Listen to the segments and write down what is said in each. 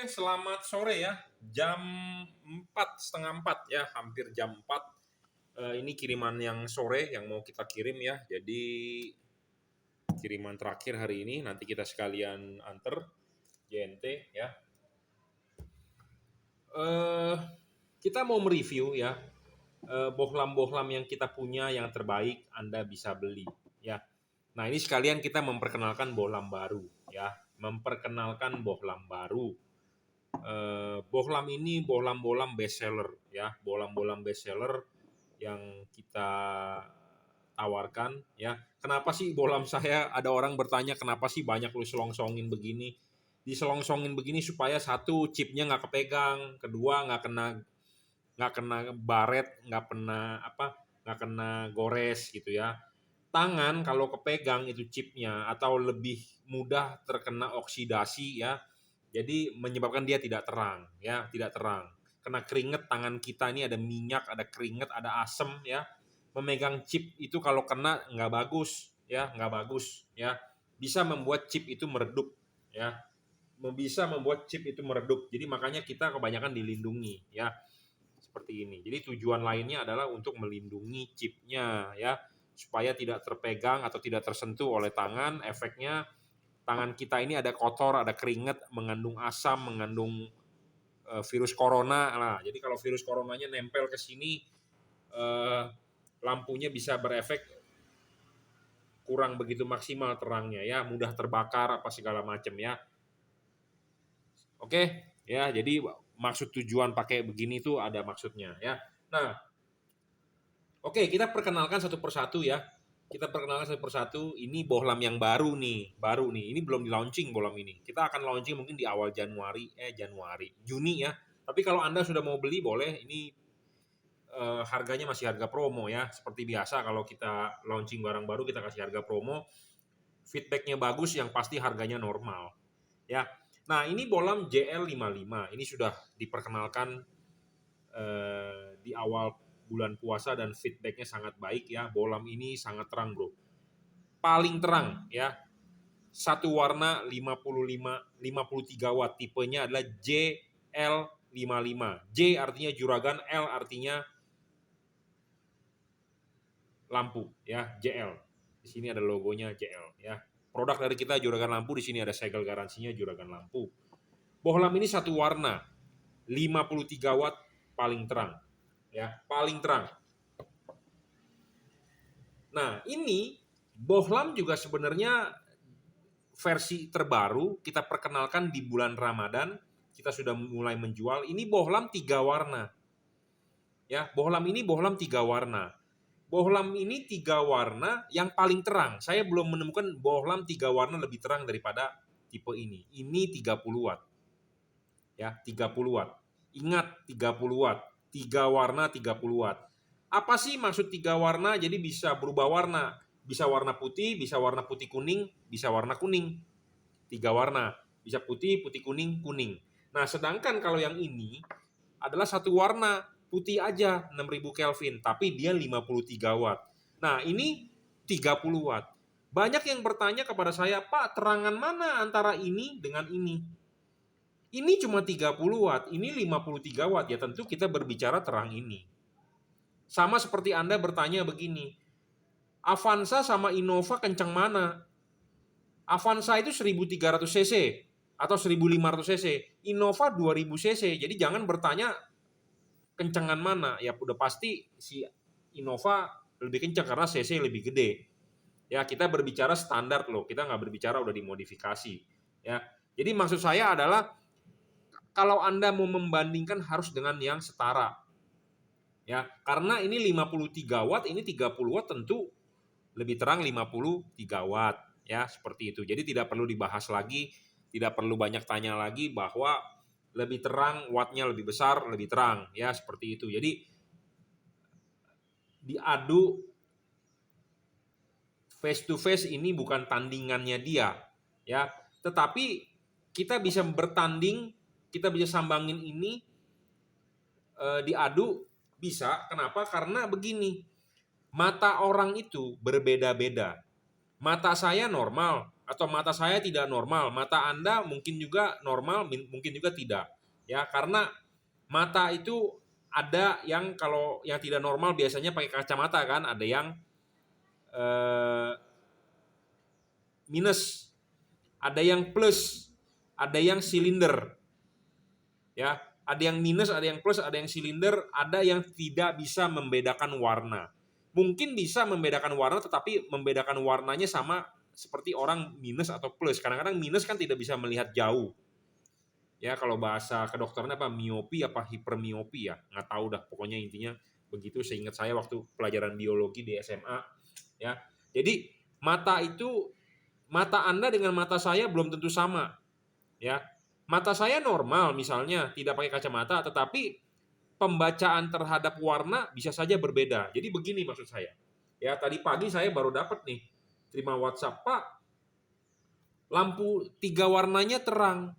Selamat sore ya. Jam 4, setengah 4 ya, hampir jam 4. Ini kiriman yang sore yang mau kita kirim ya. Jadi kiriman terakhir hari ini, nanti kita sekalian anter JNT ya. Kita mau mereview ya, bohlam-bohlam yang kita punya yang terbaik Anda bisa beli ya. Nah, ini sekalian kita memperkenalkan bohlam baru ya. Memperkenalkan bohlam baru. Bohlam ini bohlam-bohlam bestseller ya, bohlam-bohlam bestseller yang kita tawarkan ya. Kenapa sih bohlam saya, ada orang bertanya kenapa sih banyak lu selongsongin begini? Diselongsongin begini supaya satu, chipnya nggak kepegang, kedua nggak kena baret, nggak kena gores gitu ya. Tangan kalau kepegang itu chipnya atau lebih mudah terkena oksidasi ya, jadi menyebabkan dia tidak terang ya, tidak terang. Kena keringet tangan kita ini, ada minyak, ada keringet, ada asam ya. Memegang chip itu kalau kena nggak bagus ya, nggak bagus ya. Bisa membuat chip itu meredup ya. Bisa membuat chip itu meredup. Jadi makanya kita kebanyakan dilindungi ya. Seperti ini. Jadi tujuan lainnya adalah untuk melindungi chipnya ya, supaya tidak terpegang atau tidak tersentuh oleh tangan. Efeknya tangan kita ini ada kotor, ada keringat, mengandung asam, mengandung virus corona. Nah, jadi kalau virus coronanya nempel ke sini, lampunya bisa berefek kurang begitu maksimal terangnya ya, mudah terbakar apa segala macam ya. Oke, ya, jadi maksud tujuan pakai begini tuh ada maksudnya ya. Nah, oke, kita perkenalkan satu persatu ya. Kita perkenalkan satu persatu. Ini bohlam yang baru nih, Ini belum di launching bohlam ini. Kita akan launching mungkin di awal Juni ya. Tapi kalau Anda sudah mau beli boleh. Ini harganya masih harga promo ya. Seperti biasa kalau kita launching barang baru kita kasih harga promo. Feedbacknya bagus, yang pasti harganya normal ya. Nah, ini bohlam JL55. Ini sudah diperkenalkan di awal bulan puasa dan feedbacknya sangat baik ya. Bohlam ini sangat terang bro, paling terang ya. Satu warna 53 watt, tipenya adalah JL55. J artinya juragan, L artinya lampu ya, JL. Di sini ada logonya JL ya. Produk dari kita juragan lampu, di sini ada segel garansinya juragan lampu. Bohlam ini satu warna 53 watt, paling terang ya, paling terang. Nah, ini bohlam juga sebenarnya versi terbaru kita perkenalkan di bulan Ramadan. Kita sudah mulai menjual. Ini bohlam 3 warna. Ya, bohlam ini bohlam 3 warna. Bohlam ini 3 warna yang paling terang. Saya belum menemukan bohlam 3 warna lebih terang daripada tipe ini. Ini 30 watt. Ya, 30 watt. Ingat 30 watt. 3 warna 30 watt. Apa sih maksud 3 warna? Jadi bisa berubah warna. Bisa warna putih, bisa warna putih kuning, bisa warna kuning. 3 warna. Bisa putih, putih kuning, kuning. Nah, sedangkan kalau yang ini adalah satu warna, putih aja 6000 Kelvin, tapi dia 53 watt. Nah, ini 30 watt. Banyak yang bertanya kepada saya, Pak, terangan mana antara ini dengan ini? Ini cuma 30 watt, ini 53 watt. Ya tentu kita berbicara terang ini. Sama seperti Anda bertanya begini, Avanza sama Innova kencang mana? Avanza itu 1300 cc atau 1500 cc, Innova 2000 cc. Jadi jangan bertanya kencengan mana. Ya udah pasti si Innova lebih kencang karena cc lebih gede. Ya, kita berbicara standar loh, kita nggak berbicara udah dimodifikasi. Ya, jadi maksud saya adalah kalau Anda mau membandingkan harus dengan yang setara. Ya, karena ini 53 watt, ini 30 watt, tentu lebih terang 53 watt ya, seperti itu. Jadi tidak perlu dibahas lagi, tidak perlu banyak tanya lagi bahwa lebih terang, wattnya lebih besar, lebih terang ya, seperti itu. Jadi diadu face to face ini bukan tandingannya dia ya, tetapi kita bisa bertanding, kita bisa sambangin ini diadu bisa. Kenapa? Karena begini, mata orang itu berbeda-beda. Mata saya normal, atau mata saya tidak normal, mata Anda mungkin juga normal, mungkin juga tidak. Ya, karena mata itu ada yang kalau yang tidak normal biasanya pakai kacamata kan, ada yang minus, ada yang plus, ada yang silinder. Ya, ada yang minus, ada yang plus, ada yang silinder, ada yang tidak bisa membedakan warna. Mungkin bisa membedakan warna, tetapi membedakan warnanya sama seperti orang minus atau plus. Kadang-kadang minus kan tidak bisa melihat jauh. Ya, kalau bahasa kedokteran apa miopi apa hipermiopi ya, nggak tahu dah. Pokoknya intinya begitu seingat saya waktu pelajaran biologi di SMA. Ya, jadi mata itu, mata Anda dengan mata saya belum tentu sama. Ya, mata saya normal misalnya tidak pakai kacamata, tetapi pembacaan terhadap warna bisa saja berbeda. Jadi begini maksud saya. Ya, tadi pagi saya baru dapat nih terima WhatsApp, Pak, lampu 3 warnanya terang.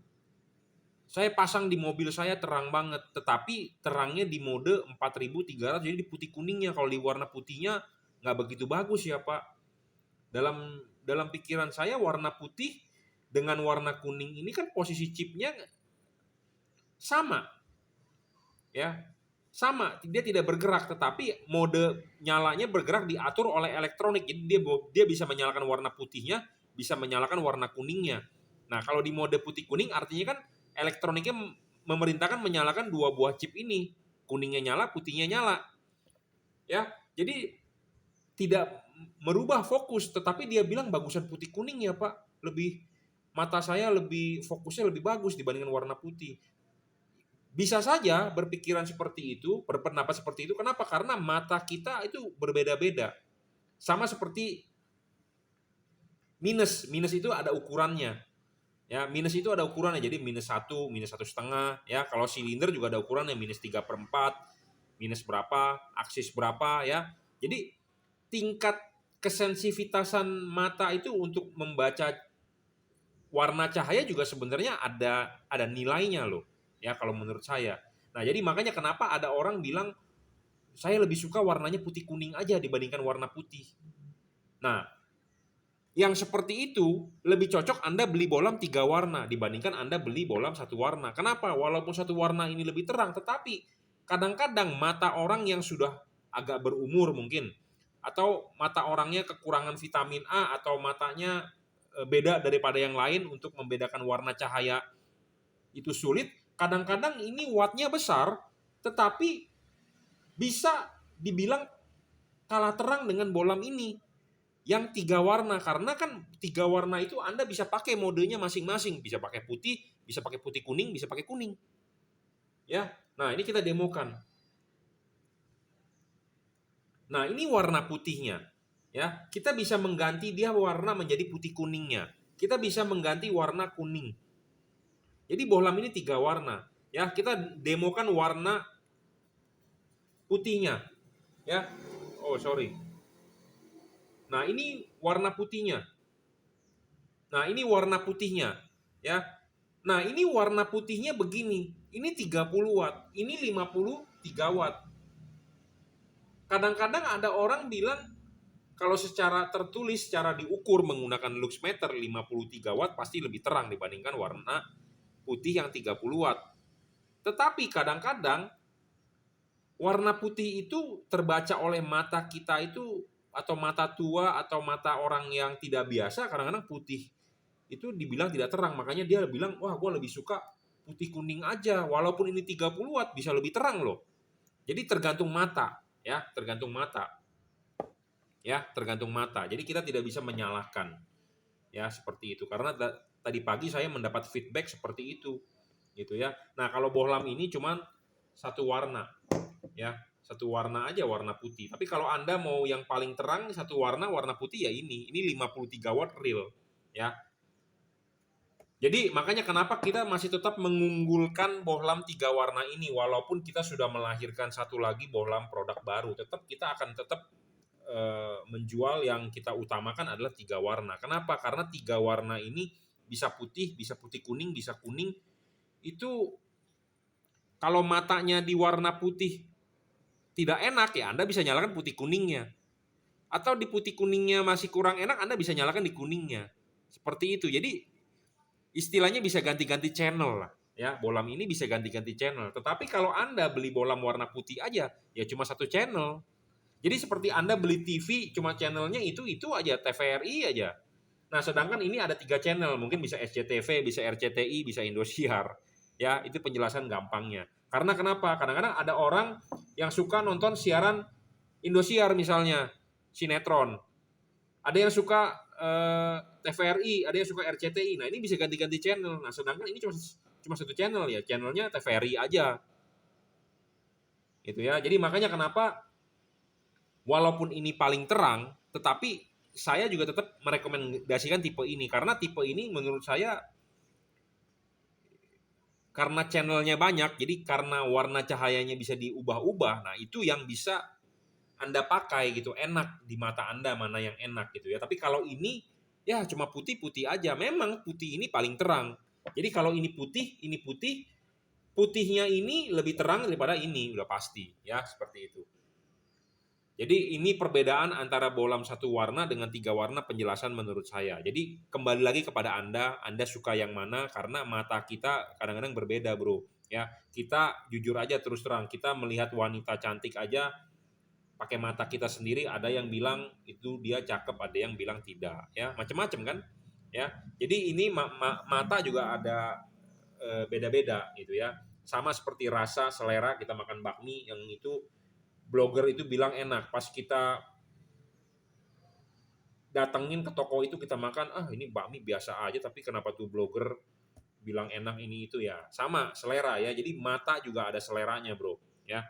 Saya pasang di mobil saya terang banget, tetapi terangnya di mode 4300, jadi di putih kuningnya. Kalau di warna putihnya nggak begitu bagus ya Pak. Dalam pikiran saya warna putih dengan warna kuning ini kan posisi chipnya sama, ya sama, dia tidak bergerak, tetapi mode nyalanya bergerak diatur oleh elektronik. Jadi dia bisa menyalakan warna putihnya, bisa menyalakan warna kuningnya. Nah, kalau di mode putih kuning artinya kan elektroniknya memerintahkan menyalakan 2 buah chip ini, kuningnya nyala, putihnya nyala. Ya, jadi tidak merubah fokus, tetapi dia bilang bagusan putih kuning ya Pak, lebih mata saya lebih fokusnya lebih bagus dibandingkan warna putih. Bisa saja berpikiran seperti itu, berpendapat seperti itu. Kenapa? Karena mata kita itu berbeda-beda. Sama seperti minus. Minus itu ada ukurannya. Ya, minus itu ada ukurannya. Jadi minus 1, minus 1,5. Ya, kalau silinder juga ada ukurannya. Minus 3/4, minus berapa, aksis berapa. Ya, jadi tingkat kesensitivitas mata itu untuk membaca warna cahaya juga sebenarnya ada nilainya loh. Ya, kalau menurut saya. Nah, jadi makanya kenapa ada orang bilang saya lebih suka warnanya putih kuning aja dibandingkan warna putih. Nah, yang seperti itu lebih cocok Anda beli bohlam 3 warna dibandingkan Anda beli bohlam 1 warna. Kenapa? Walaupun 1 warna ini lebih terang, tetapi kadang-kadang mata orang yang sudah agak berumur mungkin, atau mata orangnya kekurangan vitamin A, atau matanya beda daripada yang lain untuk membedakan warna cahaya itu sulit. Kadang-kadang ini wattnya besar, tetapi bisa dibilang kalah terang dengan bohlam ini yang 3 warna. Karena kan 3 warna itu Anda bisa pakai modenya masing-masing, bisa pakai putih, bisa pakai putih kuning, bisa pakai kuning. Ya, nah ini kita demokan. Nah ini warna putihnya. Ya, kita bisa mengganti dia warna menjadi putih kuningnya. Kita bisa mengganti warna kuning. Jadi bohlam ini 3 warna. Ya, kita demokan warna putihnya. Ya, oh sorry. Nah ini warna putihnya. Nah ini warna putihnya. Ya, nah ini warna putihnya begini. Ini 30 watt. Ini 53 watt. Kadang-kadang ada orang bilang kalau secara tertulis, secara diukur menggunakan luxmeter 53 watt pasti lebih terang dibandingkan warna putih yang 30 watt. Tetapi kadang-kadang warna putih itu terbaca oleh mata kita itu, atau mata tua atau mata orang yang tidak biasa, kadang-kadang putih itu dibilang tidak terang. Makanya dia bilang, wah gue lebih suka putih kuning aja. Walaupun ini 30 watt bisa lebih terang loh. Jadi tergantung mata. Ya, tergantung mata. Ya, tergantung mata. Jadi kita tidak bisa menyalahkan. Ya, seperti itu. Karena tadi pagi saya mendapat feedback seperti itu. Gitu ya. Nah, kalau bohlam ini cuma 1 warna. Ya, 1 warna aja, warna putih. Tapi kalau Anda mau yang paling terang 1 warna, warna putih ya ini 53 watt real. Ya. Jadi makanya kenapa kita masih tetap mengunggulkan bohlam 3 warna ini, walaupun kita sudah melahirkan satu lagi bohlam produk baru, tetap kita akan tetap menjual yang kita utamakan adalah 3 warna. Kenapa? Karena 3 warna ini bisa putih kuning, bisa kuning. Itu kalau matanya di warna putih tidak enak ya Anda bisa nyalakan putih kuningnya. Atau di putih kuningnya masih kurang enak, Anda bisa nyalakan di kuningnya. Seperti itu. Jadi istilahnya bisa ganti-ganti channel lah. Ya, bohlam ini bisa ganti-ganti channel. Tetapi kalau Anda beli bohlam warna putih aja, ya cuma satu channel. Jadi seperti Anda beli TV cuma channelnya itu aja, TVRI aja. Nah, sedangkan ini ada 3 channel, mungkin bisa SCTV, bisa RCTI, bisa Indosiar. Ya, itu penjelasan gampangnya. Karena kenapa? Kadang-kadang ada orang yang suka nonton siaran Indosiar misalnya, sinetron. Ada yang suka TVRI, ada yang suka RCTI. Nah, ini bisa ganti-ganti channel. Nah, sedangkan ini cuma satu channel ya, channelnya TVRI aja. Gitu ya. Jadi makanya kenapa walaupun ini paling terang, tetapi saya juga tetap merekomendasikan tipe ini karena tipe ini menurut saya karena channelnya banyak, jadi karena warna cahayanya bisa diubah-ubah. Nah, itu yang bisa Anda pakai gitu, enak di mata Anda mana yang enak gitu ya. Tapi kalau ini ya cuma putih-putih aja. Memang putih ini paling terang. Jadi kalau ini putih, putihnya ini lebih terang daripada ini, udah pasti ya, seperti itu. Jadi ini perbedaan antara bohlam satu warna dengan 3 warna penjelasan menurut saya. Jadi kembali lagi kepada Anda suka yang mana karena mata kita kadang-kadang berbeda, Bro. Ya, kita jujur aja terus terang, kita melihat wanita cantik aja pakai mata kita sendiri, ada yang bilang itu dia cakep, ada yang bilang tidak, ya macam-macam kan, ya. Jadi ini mata juga ada beda-beda gitu ya. Sama seperti rasa, selera, kita makan bakmi yang itu blogger itu bilang enak, pas kita datengin ke toko itu kita makan, ini bakmi biasa aja, tapi kenapa tuh blogger bilang enak ini itu ya. Sama selera ya, jadi mata juga ada seleranya, Bro, ya.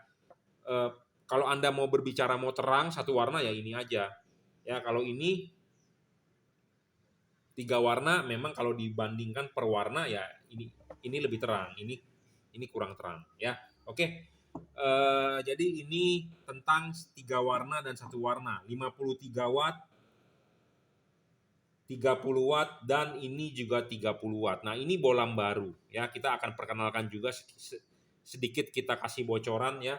Eh, Kalau Anda mau berbicara mau terang satu warna ya ini aja. Ya, kalau ini 3 warna memang kalau dibandingkan per warna ya ini lebih terang, ini kurang terang ya. Oke. Jadi ini tentang 3 warna dan satu warna, 53 watt, 30 watt, dan ini juga 30 watt. Nah, ini bohlam baru ya. Kita akan perkenalkan juga sedikit, kita kasih bocoran ya.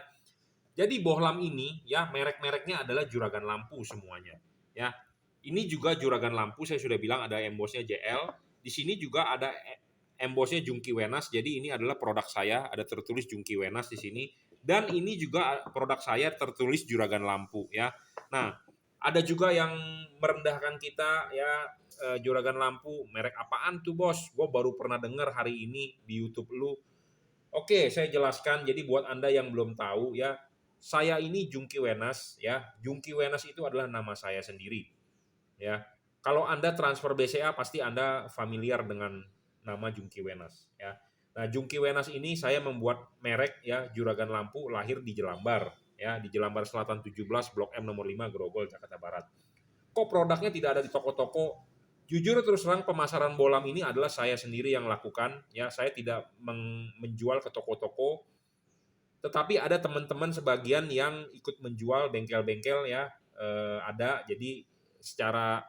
Jadi bohlam ini ya merek-mereknya adalah juragan lampu semuanya ya. Ini juga juragan lampu, saya sudah bilang ada embossnya JL. Di sini juga ada embossnya Jungki Wenas. Jadi ini adalah produk saya, ada tertulis Jungki Wenas di sini. Dan ini juga produk saya tertulis juragan lampu ya. Nah, ada juga yang merendahkan kita ya, juragan lampu merek apaan tuh bos? Gue baru pernah dengar hari ini di YouTube lu. Oke, saya jelaskan. Jadi buat Anda yang belum tahu ya, saya ini Jungki Wenas ya. Jungki Wenas itu adalah nama saya sendiri ya. Kalau Anda transfer BCA pasti Anda familiar dengan nama Jungki Wenas ya. Nah, Jungki Wenas ini saya membuat merek ya, juragan lampu, lahir di Jelambar ya, di Jelambar Selatan 17 Blok M nomor 5 Grogol Jakarta Barat. Kok produknya tidak ada di toko-toko? Jujur terus terang pemasaran bohlam ini adalah saya sendiri yang lakukan ya. Saya tidak menjual ke toko-toko, tetapi ada teman-teman sebagian yang ikut menjual bengkel-bengkel ya, ada. Jadi secara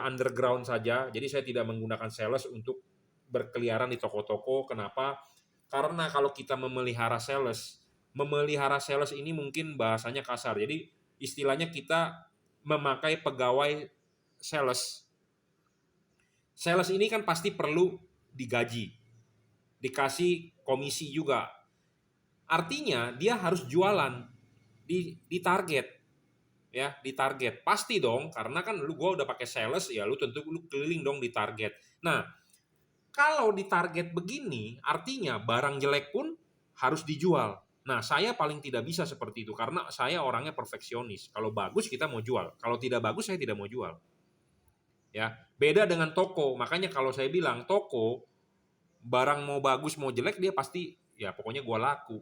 underground saja. Jadi saya tidak menggunakan sales untuk berkeliaran di toko-toko. Kenapa? Karena kalau kita memelihara sales ini mungkin bahasanya kasar. Jadi istilahnya kita memakai pegawai sales. Sales ini kan pasti perlu digaji, dikasih komisi juga. Artinya dia harus jualan di target ya, di target. Pasti dong, karena kan gua udah pakai sales ya, lu tentu lu keliling dong di target. Nah, kalau di target begini, artinya barang jelek pun harus dijual. Nah, saya paling tidak bisa seperti itu karena saya orangnya perfeksionis. Kalau bagus kita mau jual, kalau tidak bagus saya tidak mau jual. Ya, beda dengan toko. Makanya kalau saya bilang toko, barang mau bagus mau jelek dia pasti ya pokoknya gua laku.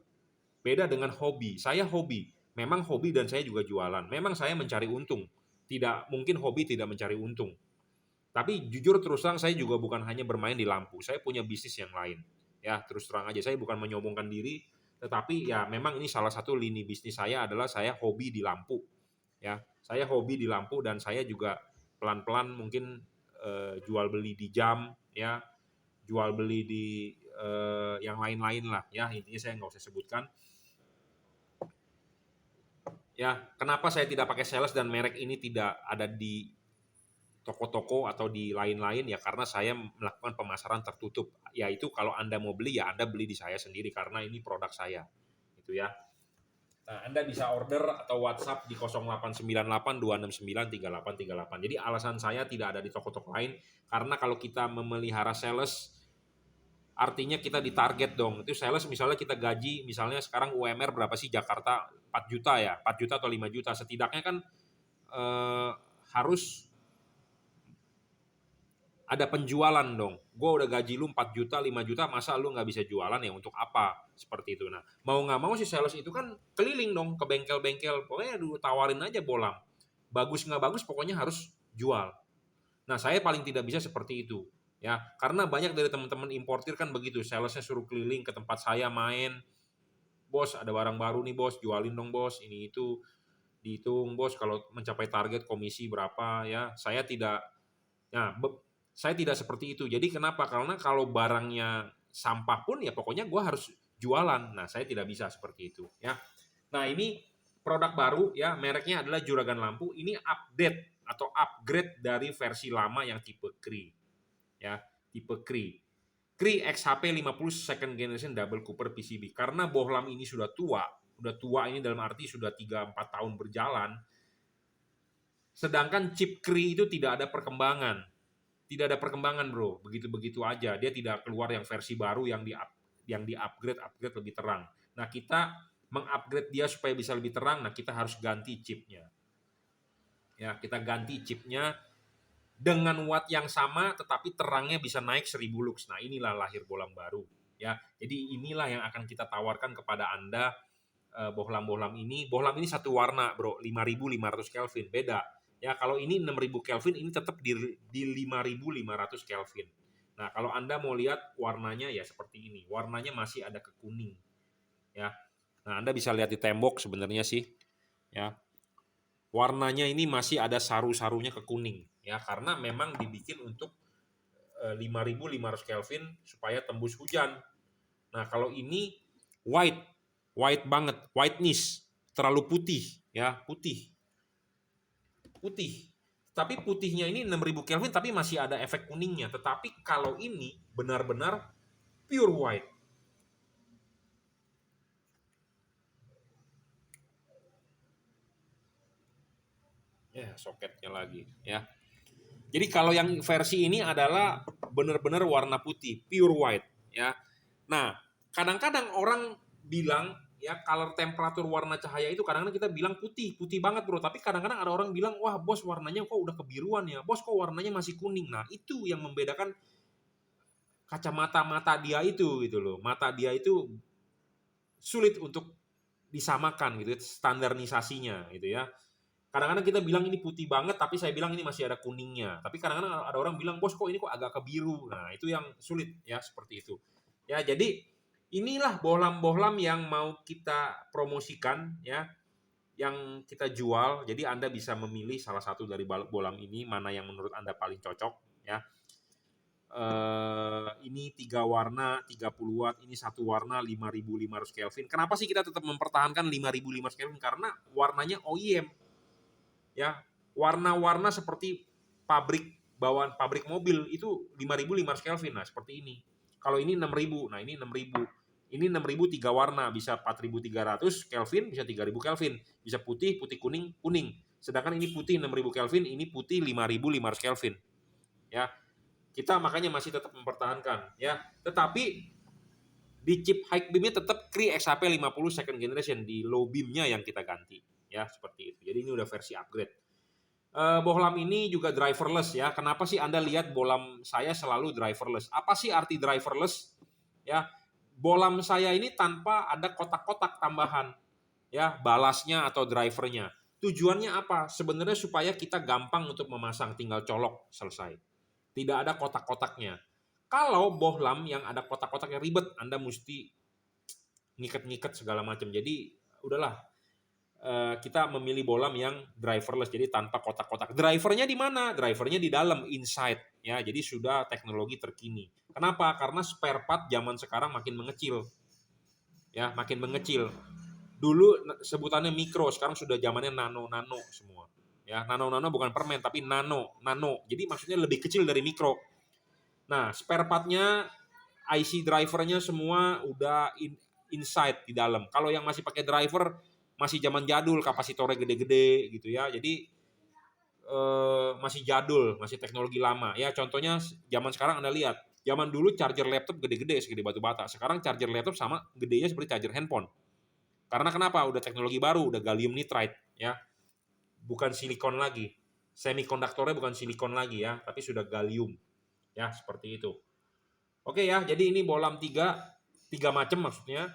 Beda dengan hobi. Saya hobi. Memang hobi dan saya juga jualan. Memang saya mencari untung. Tidak mungkin hobi tidak mencari untung. Tapi jujur terus terang saya juga bukan hanya bermain di lampu. Saya punya bisnis yang lain. Ya, terus terang aja saya bukan menyombongkan diri, tetapi ya memang ini salah satu lini bisnis saya adalah saya hobi di lampu. Ya, saya hobi di lampu dan saya juga pelan-pelan mungkin jual beli di jam ya, jual beli di yang lain-lain lah ya, intinya saya nggak usah sebutkan. Ya, kenapa saya tidak pakai sales dan merek ini tidak ada di toko-toko atau di lain-lain ya, karena saya melakukan pemasaran tertutup. Yaitu kalau Anda mau beli ya Anda beli di saya sendiri karena ini produk saya. Gitu ya. Nah, Anda bisa order atau WhatsApp di 0898 269 3838. Jadi alasan saya tidak ada di toko-toko lain karena kalau kita memelihara sales artinya kita ditarget dong. Itu sales misalnya kita gaji, misalnya sekarang UMR berapa sih Jakarta? 4 juta ya, 4 juta atau 5 juta. Setidaknya kan harus ada penjualan dong. Gue udah gaji lu 4 juta, 5 juta, masa lu nggak bisa jualan ya, untuk apa? Seperti itu. Nah, mau nggak mau si sales itu kan keliling dong ke bengkel-bengkel. Pokoknya tawarin aja bohlam. Bagus nggak bagus, pokoknya harus jual. Nah, saya paling tidak bisa seperti itu. Ya, karena banyak dari teman-teman importir kan begitu. Salesnya suruh keliling ke tempat saya main. Bos, ada barang baru nih bos, jualin dong bos, ini itu. Dihitung bos, kalau mencapai target komisi berapa ya. Saya tidak seperti itu. Jadi kenapa? Karena kalau barangnya sampah pun ya pokoknya gue harus jualan. Nah, saya tidak bisa seperti itu ya. Nah, ini produk baru ya, mereknya adalah Juragan Lampu. Ini update atau upgrade dari versi lama yang tipe Cree. Ya, tipe Cree. Cree XHP 50 second generation double cooper PCB. Karena bohlam ini sudah tua ini dalam arti sudah 3-4 tahun berjalan. Sedangkan chip Cree itu tidak ada perkembangan. Tidak ada perkembangan bro, begitu-begitu aja. Dia tidak keluar yang versi baru yang di-upgrade lebih terang. Nah, kita mengupgrade dia supaya bisa lebih terang, nah kita harus ganti chipnya. Ya, kita ganti chipnya dengan watt yang sama tetapi terangnya bisa naik 1000 lux. Nah, inilah lahir bohlam baru ya. Jadi inilah yang akan kita tawarkan kepada Anda, bohlam-bohlam ini. Bohlam ini satu warna bro, 5500 Kelvin, beda. Ya, kalau ini 6000 Kelvin, ini tetap di 5500 Kelvin. Nah, kalau Anda mau lihat warnanya ya seperti ini. Warnanya masih ada ke kuning. Ya. Nah, Anda bisa lihat di tembok sebenarnya sih. Ya. Warnanya ini masih ada saru-sarunya ke kuning. Ya, karena memang dibikin untuk 5500 Kelvin supaya tembus hujan. Nah, kalau ini white banget, whiteness, terlalu putih, ya, putih. Tapi putihnya ini 6000 Kelvin tapi masih ada efek kuningnya. Tetapi kalau ini benar-benar pure white. Ya, soketnya lagi, ya. Jadi kalau yang versi ini adalah benar-benar warna putih, pure white, ya. Nah, kadang-kadang orang bilang ya color temperatur warna cahaya itu kadang-kadang kita bilang putih banget bro, tapi kadang-kadang ada orang bilang wah bos warnanya kok udah kebiruan ya, bos kok warnanya masih kuning. Nah, itu yang membedakan kacamata mata dia itu gitu loh. Mata dia itu sulit untuk disamakan gitu, standarisasinya gitu ya. Kadang-kadang kita bilang ini putih banget, tapi saya bilang ini masih ada kuningnya. Tapi kadang-kadang ada orang bilang, bos kok ini kok agak kebiru. Nah, itu yang sulit ya, seperti itu. Ya, jadi inilah bohlam-bohlam yang mau kita promosikan ya, yang kita jual. Jadi Anda bisa memilih salah satu dari bohlam ini, mana yang menurut Anda paling cocok ya. Ini 3 warna 30 watt, ini satu warna 5500 Kelvin. Kenapa sih kita tetap mempertahankan 5500 Kelvin? Karena warnanya OEM. Ya, warna-warna seperti bawaan pabrik mobil itu 5500 Kelvin. Nah, seperti ini. Kalau ini 6000, nah ini 6000. Ini 6000 3 warna, bisa 4300 Kelvin, bisa 3000 Kelvin, bisa putih, putih kuning, kuning. Sedangkan ini putih 6000 Kelvin, ini putih 5500 Kelvin. Ya. Kita makanya masih tetap mempertahankan ya. Tetapi di chip high beamnya tetap Cree XHP 50 second generation, di low beamnya yang kita ganti ya, seperti itu. Jadi ini udah versi upgrade. Bohlam ini juga driverless ya. Kenapa sih Anda lihat bohlam saya selalu driverless? Apa sih arti driverless? Ya, bohlam saya ini tanpa ada kotak-kotak tambahan ya, balasnya atau drivernya. Tujuannya apa? Sebenarnya supaya kita gampang untuk memasang, tinggal colok selesai. Tidak ada kotak-kotaknya. Kalau bohlam yang ada kotak-kotaknya ribet, Anda mesti ngiket-ngiket segala macam. Jadi udahlah, kita memilih bohlam yang driverless, jadi tanpa kotak-kotak. Drivernya di mana? Drivernya di dalam, inside ya. Jadi sudah teknologi terkini. Kenapa? Karena spare part zaman sekarang makin mengecil. Ya, makin mengecil. Dulu sebutannya mikro, sekarang sudah zamannya nano-nano semua. Ya, nano bukan permen tapi nano. Jadi maksudnya lebih kecil dari mikro. Nah, spare part-nya, IC drivernya semua udah inside di dalam. Kalau yang masih pakai driver masih zaman jadul, kapasitornya gede-gede gitu ya. Jadi masih jadul, masih teknologi lama. Ya, contohnya zaman sekarang Anda lihat, zaman dulu charger laptop gede-gede segede batu bata. Sekarang charger laptop sama gedenya seperti charger handphone. Karena kenapa? Udah teknologi baru, udah gallium nitride ya. Bukan silikon lagi. Semikonduktornya bukan silikon lagi ya, tapi sudah gallium. Ya, seperti itu. Oke ya, jadi ini bohlam tiga macam maksudnya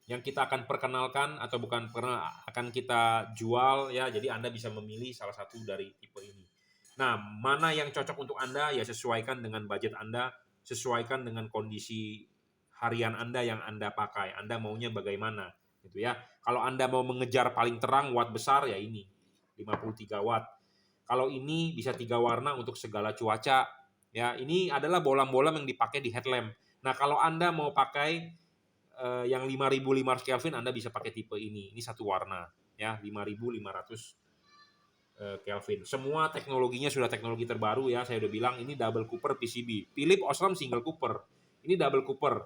yang kita akan perkenalkan atau bukan pernah akan kita jual ya. Jadi Anda bisa memilih salah satu dari tipe ini. Nah, mana yang cocok untuk Anda ya sesuaikan dengan budget Anda, sesuaikan dengan kondisi harian Anda yang Anda pakai. Anda maunya bagaimana gitu ya. Kalau Anda mau mengejar paling terang watt besar ya ini 53 watt. Kalau ini bisa 3 warna untuk segala cuaca. Ya, ini adalah bohlam-bohlam yang dipakai di headlamp. Nah, kalau Anda mau pakai yang 5500 Kelvin Anda bisa pakai tipe ini. Ini satu warna ya, 5500 Kelvin. Semua teknologinya sudah teknologi terbaru ya. Saya udah bilang ini double cooper PCB. Philips Osram single cooper. Ini double cooper.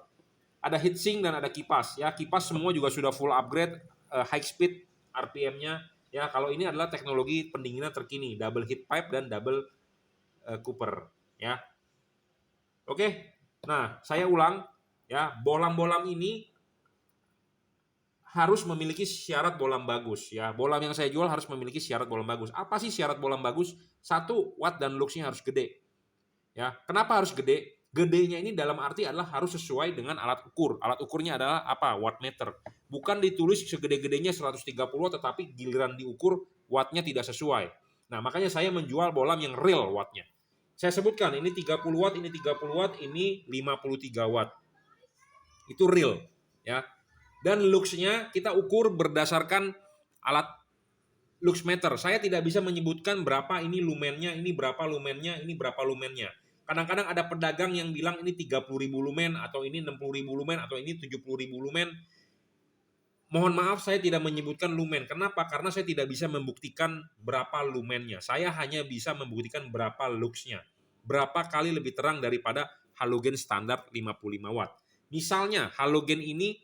Ada heatsink dan ada kipas ya. Kipas semua juga sudah full upgrade, high speed RPM-nya ya. Kalau ini adalah teknologi pendinginan terkini, double heat pipe dan double cooper ya. Oke. Nah, saya ulang ya, bohlam-bohlam ini harus memiliki syarat bohlam bagus ya. Bohlam yang saya jual harus memiliki syarat bohlam bagus. Apa sih syarat bohlam bagus? Satu, watt dan luxnya harus gede. Ya, kenapa harus gede? Gedenya ini dalam arti adalah harus sesuai dengan alat ukur. Alat ukurnya adalah apa? Wattmeter. Bukan ditulis segede-gedenya 130 watt tetapi giliran diukur wattnya tidak sesuai. Nah, makanya saya menjual bohlam yang real wattnya. Saya sebutkan ini 30 watt, ini 30 watt, ini 53 watt. Itu real ya. Dan luxnya kita ukur berdasarkan alat luxmeter. Saya tidak bisa menyebutkan berapa ini lumennya, ini berapa lumennya, ini berapa lumennya. Kadang-kadang ada pedagang yang bilang ini 30.000 lumen, atau ini 60.000 lumen, atau ini 70.000 lumen. Mohon maaf saya tidak menyebutkan lumen. Kenapa? Karena saya tidak bisa membuktikan berapa lumennya. Saya hanya bisa membuktikan berapa luxnya. Berapa kali lebih terang daripada halogen standar 55 watt. Misalnya halogen ini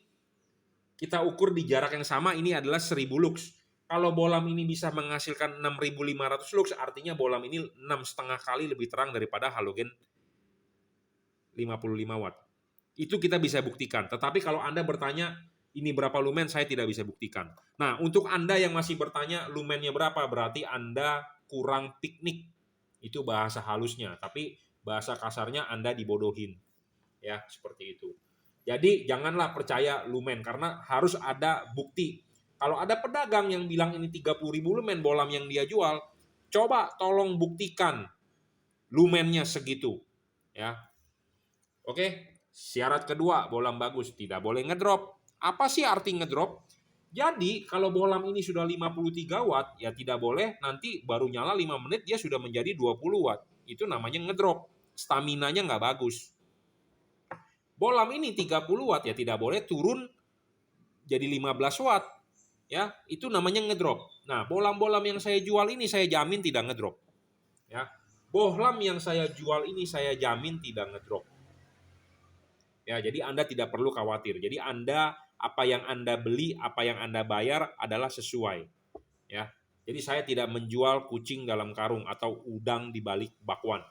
kita ukur di jarak yang sama, ini adalah 1000 lux. Kalau bohlam ini bisa menghasilkan 6500 lux, artinya bohlam ini 6,5 kali lebih terang daripada halogen 55 watt. Itu kita bisa buktikan. Tetapi kalau Anda bertanya, ini berapa lumen, saya tidak bisa buktikan. Nah, untuk Anda yang masih bertanya lumennya berapa, berarti Anda kurang piknik. Itu bahasa halusnya. Tapi bahasa kasarnya Anda dibodohin. Ya, seperti itu. Jadi janganlah percaya lumen karena harus ada bukti. Kalau ada pedagang yang bilang ini 30.000 lumen bohlam yang dia jual, coba tolong buktikan lumennya segitu. Ya. Oke, syarat kedua bohlam bagus tidak boleh ngedrop. Apa sih arti ngedrop? Jadi kalau bohlam ini sudah 53 watt ya tidak boleh nanti baru nyala 5 menit dia sudah menjadi 20 watt. Itu namanya ngedrop. Staminanya nggak bagus. Bohlam ini 30 watt ya tidak boleh turun jadi 15 watt. Ya, itu namanya ngedrop. Nah, bohlam-bohlam yang saya jual ini saya jamin tidak ngedrop. Ya. Bohlam yang saya jual ini saya jamin tidak ngedrop. Ya, jadi Anda tidak perlu khawatir. Jadi apa yang Anda beli, apa yang Anda bayar adalah sesuai. Ya. Jadi saya tidak menjual kucing dalam karung atau udang di balik bakwan.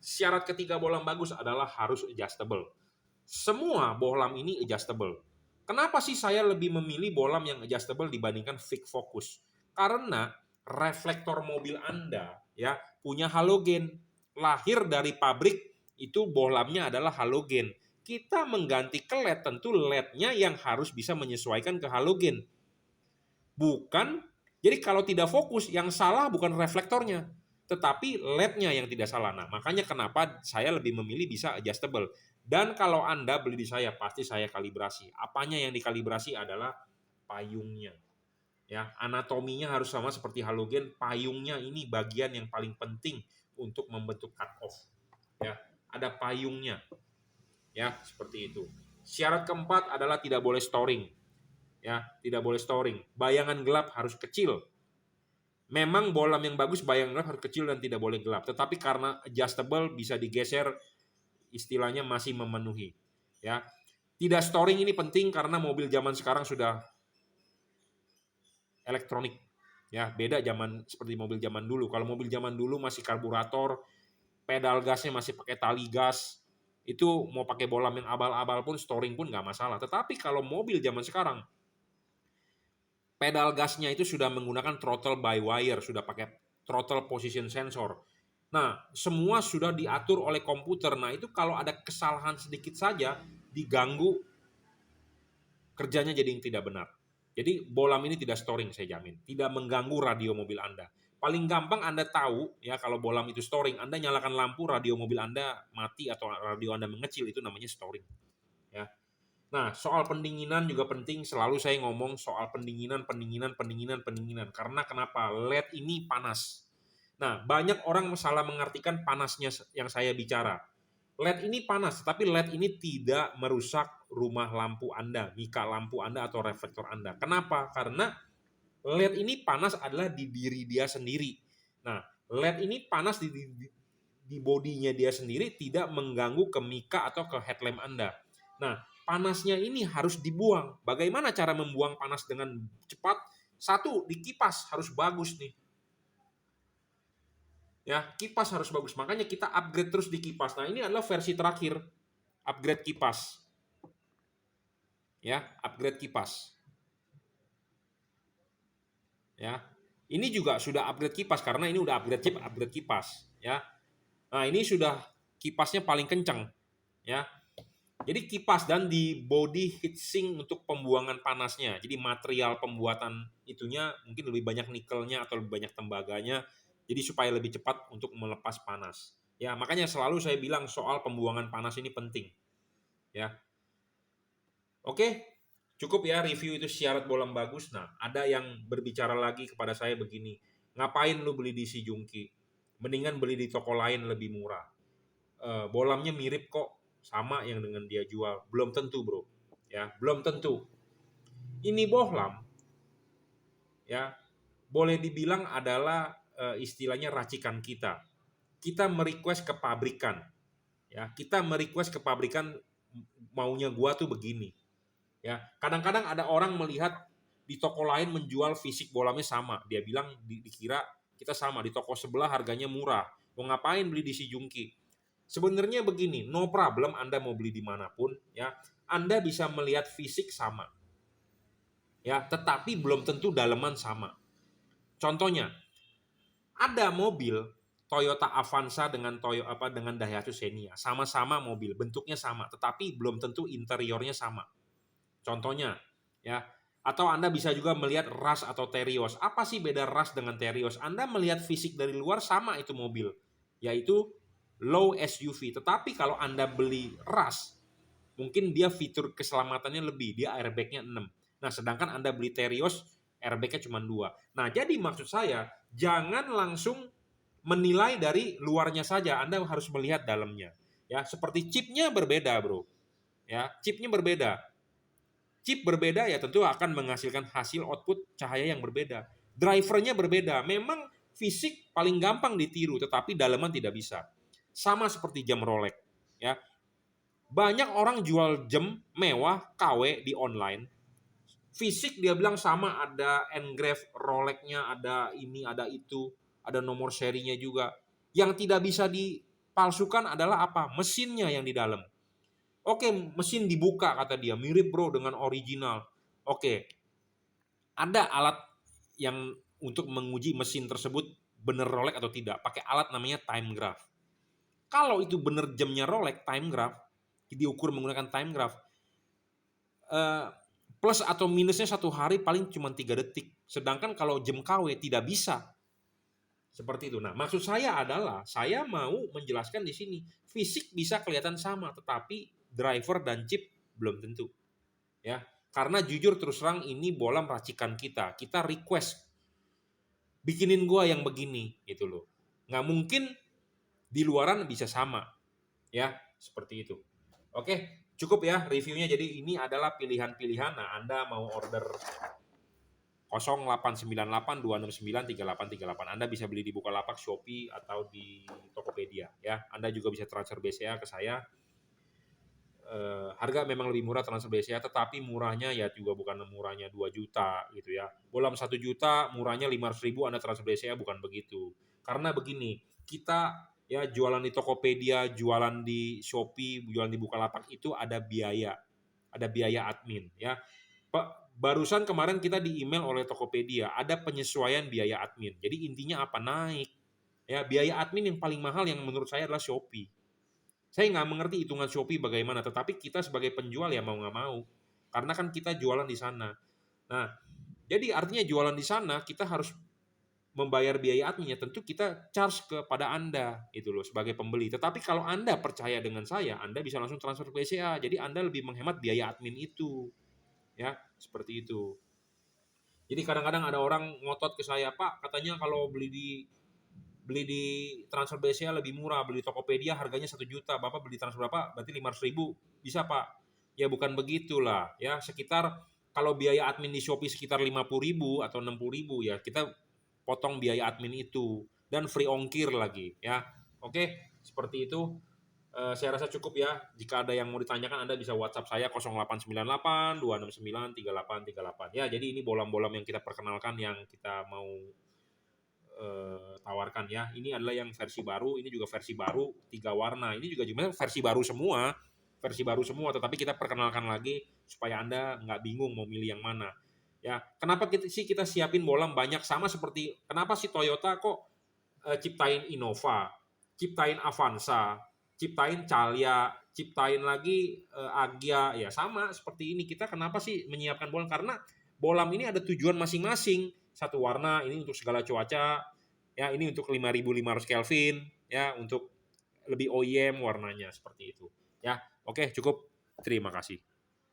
Syarat ketiga bohlam bagus adalah harus adjustable. Semua bohlam ini adjustable. Kenapa sih saya lebih memilih bohlam yang adjustable dibandingkan fixed focus? Karena reflektor mobil Anda ya punya halogen. Lahir dari pabrik itu bohlamnya adalah halogen. Kita mengganti ke LED, tentu LED-nya yang harus bisa menyesuaikan ke halogen. Bukan, jadi kalau tidak fokus, yang salah bukan reflektornya, tetapi LED-nya yang tidak salah. Nah, makanya kenapa saya lebih memilih bisa adjustable. Dan kalau Anda beli di saya, pasti saya kalibrasi. Apanya yang dikalibrasi adalah payungnya. Ya, anatominya harus sama seperti halogen. Payungnya ini bagian yang paling penting untuk membentuk cut off. Ya, ada payungnya. Ya, seperti itu. Syarat keempat adalah tidak boleh storing. Ya, tidak boleh storing. Bayangan gelap harus kecil. Memang bohlam yang bagus bayang gelap harus kecil dan tidak boleh gelap. Tetapi karena adjustable bisa digeser, istilahnya masih memenuhi. Ya, tidak storing ini penting karena mobil zaman sekarang sudah elektronik. Ya, beda zaman seperti mobil zaman dulu. Kalau mobil zaman dulu masih karburator, pedal gasnya masih pakai tali gas, itu mau pakai bohlam yang abal-abal pun, storing pun nggak masalah. Tetapi kalau mobil zaman sekarang, pedal gasnya itu sudah menggunakan throttle by wire, sudah pakai throttle position sensor. Nah, semua sudah diatur oleh komputer. Nah, itu kalau ada kesalahan sedikit saja, diganggu kerjanya jadi yang tidak benar. Jadi bohlam ini tidak storing, saya jamin. Tidak mengganggu radio mobil Anda. Paling gampang Anda tahu ya kalau bohlam itu storing, Anda nyalakan lampu, radio mobil Anda mati atau radio Anda mengecil, itu namanya storing. Ya. Nah, soal pendinginan juga penting. Selalu saya ngomong soal pendinginan. Karena kenapa? LED ini panas. Nah, banyak orang salah mengartikan panasnya yang saya bicara. LED ini panas, tapi LED ini tidak merusak rumah lampu Anda, mika lampu Anda atau reflektor Anda. Kenapa? Karena LED ini panas adalah di diri dia sendiri. Nah, LED ini panas di bodinya dia sendiri, tidak mengganggu ke mika atau ke headlamp Anda. Nah, panasnya ini harus dibuang. Bagaimana cara membuang panas dengan cepat? Satu, dikipas harus bagus nih. Ya, kipas harus bagus. Makanya kita upgrade terus di kipas. Nah, ini adalah versi terakhir. Upgrade kipas. Ya, upgrade kipas. Ya. Ini juga sudah upgrade kipas karena ini udah upgrade chip, upgrade kipas, ya. Nah, ini sudah kipasnya paling kencang, ya. Jadi kipas dan di body heatsink untuk pembuangan panasnya. Jadi material pembuatan itunya mungkin lebih banyak nikelnya atau lebih banyak tembaganya. Jadi supaya lebih cepat untuk melepas panas. Ya, makanya selalu saya bilang soal pembuangan panas ini penting. Ya. Oke, cukup ya review itu syarat bohlam bagus. Nah, ada yang berbicara lagi kepada saya begini. Ngapain lu beli di si Jungki? Mendingan beli di toko lain lebih murah. Bohlamnya mirip kok, sama yang dengan dia jual. Belum tentu, bro. Ya, belum tentu. Ini bohlam, ya, boleh dibilang adalah istilahnya racikan kita. Kita merequest ke pabrikan, ya. Kita merequest ke pabrikan maunya gua tuh begini. Ya, kadang-kadang ada orang melihat di toko lain menjual fisik bohlamnya sama. Dia bilang dikira kita sama, di toko sebelah harganya murah. Mau ngapain beli di si Jungki? Sebenarnya begini, no problem Anda mau beli dimanapun, ya. Anda bisa melihat fisik sama, ya, tetapi belum tentu daleman sama. Contohnya, ada mobil Toyota Avanza dengan Daihatsu Xenia, sama-sama mobil, bentuknya sama, tetapi belum tentu interiornya sama. Contohnya, ya. Atau Anda bisa juga melihat Rush atau Terios. Apa sih beda Rush dengan Terios? Anda melihat fisik dari luar sama itu mobil, yaitu low SUV. Tetapi kalau Anda beli Rush, mungkin dia fitur keselamatannya lebih, dia airbag-nya 6. Nah, sedangkan Anda beli Terios, airbag-nya cuma 2. Nah, jadi maksud saya, jangan langsung menilai dari luarnya saja, Anda harus melihat dalamnya. Ya, seperti chipnya berbeda, bro. Ya, chipnya berbeda. Chip berbeda ya tentu akan menghasilkan hasil output cahaya yang berbeda. Drivernya berbeda. Memang fisik paling gampang ditiru, tetapi daleman tidak bisa. Sama seperti jam Rolex. Ya, banyak orang jual jam mewah KW di online. Fisik dia bilang sama, ada engrave Rolex-nya, ada ini, ada itu, ada nomor serinya juga. Yang tidak bisa dipalsukan adalah apa? Mesinnya yang di dalam. Oke, mesin dibuka kata dia, mirip bro dengan original. Oke, ada alat yang untuk menguji mesin tersebut benar Rolex atau tidak. Pakai alat namanya time graph. Kalau itu benar jamnya Rolex, time graph, diukur menggunakan time graph, plus atau minusnya 1 hari paling cuma 3 detik. Sedangkan kalau jam KW tidak bisa. Seperti itu. Nah, maksud saya adalah saya mau menjelaskan di sini, fisik bisa kelihatan sama, tetapi driver dan chip belum tentu. Ya, karena jujur terus terang ini bohlam racikan kita. Kita request bikinin gua yang begini gitu loh. Nggak mungkin di luaran bisa sama. Ya, seperti itu. Oke, cukup ya reviewnya. Jadi ini adalah pilihan-pilihan. Nah, Anda mau order 089826938838. Anda bisa beli di Bukalapak, Shopee, atau di Tokopedia ya. Anda juga bisa transfer BCA ke saya. Harga memang lebih murah transfer BCA, tetapi murahnya ya juga bukan murahnya 2 juta gitu ya. Bohlam 1 juta, murahnya 500.000 Anda transfer BCA, bukan begitu. Karena begini, kita ya jualan di Tokopedia, jualan di Shopee, jualan di Bukalapak itu ada biaya admin ya. Pak, barusan kemarin kita di email oleh Tokopedia, ada penyesuaian biaya admin. Jadi intinya apa? Naik. Ya, biaya admin yang paling mahal yang menurut saya adalah Shopee. Saya nggak mengerti hitungan Shopee bagaimana, tetapi kita sebagai penjual ya mau nggak mau. Karena kan kita jualan di sana. Nah, jadi artinya jualan di sana kita harus membayar biaya adminnya. Tentu kita charge kepada Anda itu loh sebagai pembeli. Tetapi kalau Anda percaya dengan saya, Anda bisa langsung transfer ke BCA. Jadi Anda lebih menghemat biaya admin itu. Ya, seperti itu. Jadi kadang-kadang ada orang ngotot ke saya, Pak, katanya kalau beli di transfer BCA lebih murah, beli Tokopedia harganya 1 juta, Bapak beli transfer berapa? Berarti 500.000. Bisa, Pak? Ya bukan begitulah, ya sekitar kalau biaya admin di Shopee sekitar 50.000 atau 60.000 ya kita potong biaya admin itu dan free ongkir lagi ya. Oke, seperti itu. Saya rasa cukup ya. Jika ada yang mau ditanyakan, Anda bisa WhatsApp saya 0898 269 3838. Ya, jadi ini bohlam-bohlam yang kita perkenalkan, yang kita mau tawarkan ya. Ini adalah yang versi baru, ini juga versi baru 3 warna. Ini juga versi baru semua. Versi baru semua, tetapi kita perkenalkan lagi supaya Anda nggak bingung mau milih yang mana. Ya, kenapa kita siapin bohlam banyak, sama seperti kenapa sih Toyota kok ciptain Innova, ciptain Avanza, ciptain Calya, ciptain lagi Agya, ya sama seperti ini. Kita kenapa sih menyiapkan bohlam? Karena bohlam ini ada tujuan masing-masing. Satu warna ini untuk segala cuaca, ya ini untuk 5.500 Kelvin, ya untuk lebih OEM warnanya seperti itu. Ya, oke cukup. Terima kasih.